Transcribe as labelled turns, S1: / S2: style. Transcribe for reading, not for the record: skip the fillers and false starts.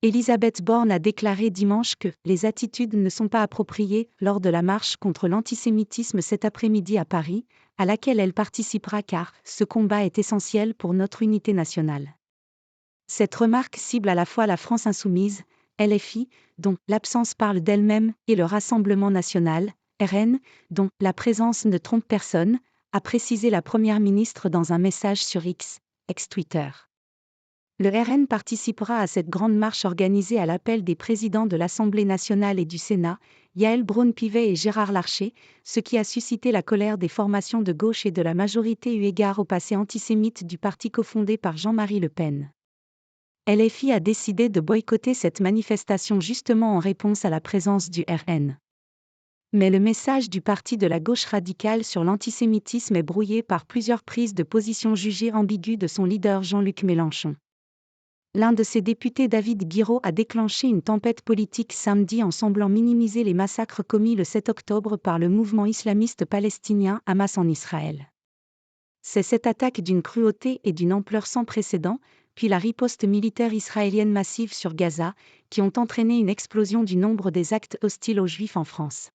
S1: Elisabeth Borne a déclaré dimanche que « les attitudes ne sont pas appropriées » lors de la marche contre l'antisémitisme cet après-midi à Paris, à laquelle elle participera car « ce combat est essentiel pour notre unité nationale ». Cette remarque cible à la fois la France insoumise, LFI, dont l'absence parle d'elle-même, et le Rassemblement national, RN, dont la présence ne trompe personne, a précisé la Première ministre dans un message sur X, ex-Twitter. Le RN participera à cette grande marche organisée à l'appel des présidents de l'Assemblée nationale et du Sénat, Yael Braun-Pivet et Gérard Larcher, ce qui a suscité la colère des formations de gauche et de la majorité eu égard au passé antisémite du parti cofondé par Jean-Marie Le Pen. LFI a décidé de boycotter cette manifestation justement en réponse à la présence du RN. Mais le message du parti de la gauche radicale sur l'antisémitisme est brouillé par plusieurs prises de position jugées ambiguës de son leader Jean-Luc Mélenchon. L'un de ses députés, David Guiraud, a déclenché une tempête politique samedi en semblant minimiser les massacres commis le 7 octobre par le mouvement islamiste palestinien Hamas en Israël. C'est cette attaque d'une cruauté et d'une ampleur sans précédent, puis la riposte militaire israélienne massive sur Gaza, qui ont entraîné une explosion du nombre des actes hostiles aux Juifs en France.